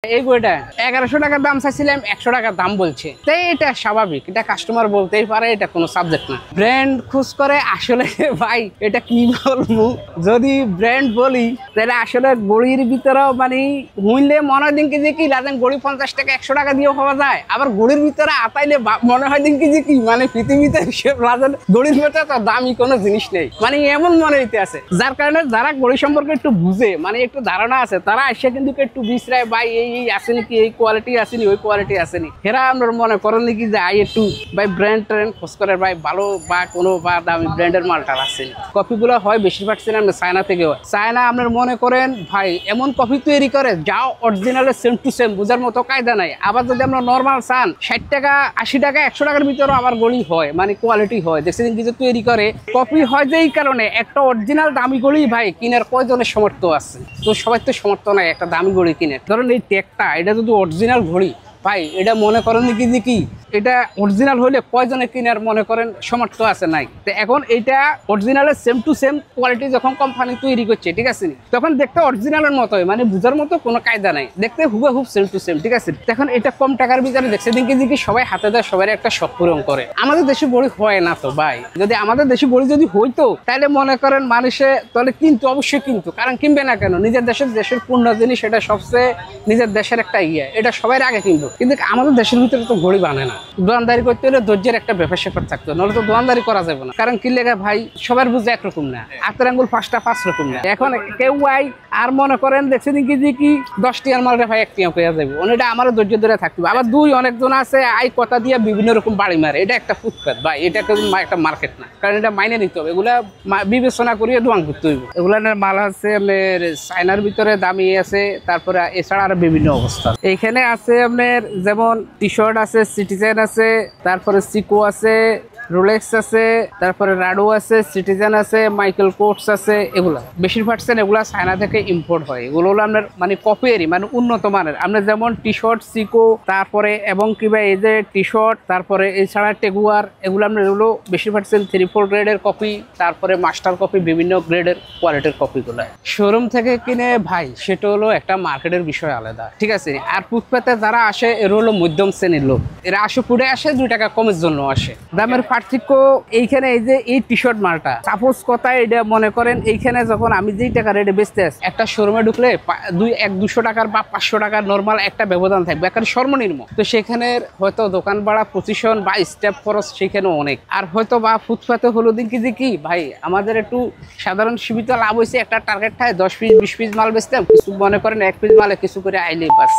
এই বইটা 1100 টাকার দাম চাইছিলাম, 100 টাকার দাম বলছে। তাই এটা স্বাভাবিক, এটা কাস্টমার বলতেই পারে, এটা কোনো সাবজেক্ট না। ব্র্যান্ড খোঁজ করে আসলে ভাই এটা কি বলবো, যদি ব্র্যান্ড বলি তাহলে আসলে গড়ির ভিতরেও মানে মূল্যে মনে হয় দিন কেজি কি লাজেন গড়ি 50 টাকা 100 টাকা দিয়েও পাওয়া যায়, আবার গড়ির ভিতরে আতাইলে মনে হয় দিন কেজি কি মানে পৃথিবীতে লাজেন গড়ির ভিতরে তো দামি কোনো জিনিস নেই, মানে এমন মনে হইতে আছে। যার কারণে যারা গড়ি সম্পর্কে একটু বুঝে মানে একটু ধারণা আছে তারা এসে কিন্তু একটু বিশ্রায় ভাই এই আসেনি কি, এই কোয়ালিটি আসেনি, ওই কোয়ালিটি আসেনি। এরা আমরা মনে করেন নাকি যে একটু ভাই ব্র্যান্ড ট্রেন্ড খোঁজ করে ভাই ভালো বা কোনো বা দামি ব্র্যান্ডের মালটা আসেনি। কপিগুলো হয় বেশিরভাগ সিনেমা চায়না থেকে হয়। চায়না আপনার মনে করেন ভাই এমন কপি তৈরি করে যাও অরিজিনালের সেম টু সেম, বোঝার মতো কায়দা নাই। আবার যদি আমরা নর্মাল চান 60 টাকা 80 টাকা 100 টাকার ভিতরে আবার গড়ি হয়, মানে কোয়ালিটি হয় দেখছেন কিছু তৈরি করে কপি হয়। যে এই কারণে একটা অরিজিনাল দামি গড়ি ভাই কিনার কয়জনের সমর্থ আছে, তো সবাই তো সমর্থ নাই একটা দামি গড়ি কিনে। ধরেন এই টেকটা এটা যদি অরিজিনাল ঘড়ি ভাই, এটা মনে করেন কি যে কি এটা অরিজিনাল হইলে কয়জনে কিনার মনে করেন সমর্থ আছে নাই। তো এখন এইটা অরিজিনালের সেম টু সেম কোয়ালিটি যখন কোম্পানি তৈরি করছে ঠিক আছে, তখন দেখতে অরিজিনালের মতো হয়, মানে বুঝার মতো কোনো কায়দা নাই, দেখতে হুবহুব সেম টু সেম ঠিক আছে। এখন এটা কম টাকার ভিতরে দেখছে দিন কি সবাই হাতে দেয়, সবাই একটা শখ পূরণ করে। আমাদের দেশে বড়ি হয় না তো ভাই, যদি আমাদের দেশে বড়ি যদি হইতো তাহলে মনে করেন মানুষে তাহলে কিন্তু অবশ্যই কিন্তু, কারণ কিনবে না কেন, নিজের দেশের পূর্ণ জিনিস, এটা সবচেয়ে নিজের দেশের একটা এটা সবাই আগে কিনবো। কিন্তু আমাদের দেশের ভিতরে তো ঘড়ি বানে না, দোকানদারি করতে হলে ধৈর্যের একটা ব্যাপার স্যাপার থাকতো, নাহলে তো দোকানদারি করা যাবে না। কারণ কি লেগে ভাই সবার বুঝে একরকম না, হাতের আঙ্গুল 5টা 5 রকম না। এখন কেউ আই আর মনে করেন দেখছেন কি যে কি 10 টিয়ার মালটা ভাই 1 টিয়া পেয়ে যাবে, এটা আমারও ধৈর্য ধরে থাকতে হবে। আবার অনেকজন আছে আই কথা দিয়ে বিভিন্ন রকম বাড়ি মারে, এটা একটা ফুটপাত ভাই, এটা একটা মার্কেট না, কারণ এটা মাইনে নিতে হবে, এগুলা বিবেচনা করিয়ে দোয়ান করতে হইব। এগুলার মাল আছে আপনার চায়নার ভিতরে দামি আছে, তারপরে এছাড়া আরো বিভিন্ন অবস্থা এইখানে আছে আপনার, যেমন টি শার্ট আছে, সিটিজেন আছে, তারপরে সিকো আছে, রোলেক্স আছে, তারপরে রাডো আছে, সিটিজেন আছে, মাইকেল কোটস আছে। এগুলা বেশিরভাগ এগুলা চায়না থেকে ইম্পোর্ট হয়। এগুলো হলো আপনার মানে কপিয়ারি, মানে উন্নত মানের। আপনার যেমন টি শার্ট সিকো, তারপরে এবং কিবা এই যে টি শার্ট, তারপরে এছাড়া টেগুয়ার, এগুলো আপনার এগুলো বেশিরভাগ 3-4 গ্রেডের কপি, তারপরে মাস্টার কপি, বিভিন্ন গ্রেডের কোয়ালিটির কপিগুলো শোরুম থেকে কিনে ভাই, সেটা হলো একটা মার্কেটের বিষয় আলাদা ঠিক আছে। আর ফুটপাতে যারা আসে এর হলো মধ্যম শ্রেণীর লোক, এরা পুড়ে আসে 2 টাকা কমের জন্য আসে। দামের পার্থক্য এইখানে এই যে এই টি শার্ট মালটা সাপোজ কথা এটা মনে করেন এইখানে যখন আমি যেই টাকা রেটে বেচতে আসি, একটা শোরুমে ঢুকলে 200 টাকার বা 500 টাকার নর্মাল একটা ব্যবধান থাকবে, একটা সর্বনিম্ন। তো সেখানে হয়তো দোকান ভাড়া পজিশন বা স্টেপ খরচ সেখানে অনেক, আর হয়তো বা ফুটপাতে হলো দিন কি ভাই আমাদের একটু সাধারণ সীমিত লাভ হয়েছে, একটা টার্গেট থাকে 10 পিস 20 পিস মাল বেচতাম, কিছু মনে করেন 1 পিস মালে কিছু করে আইলেই বাস।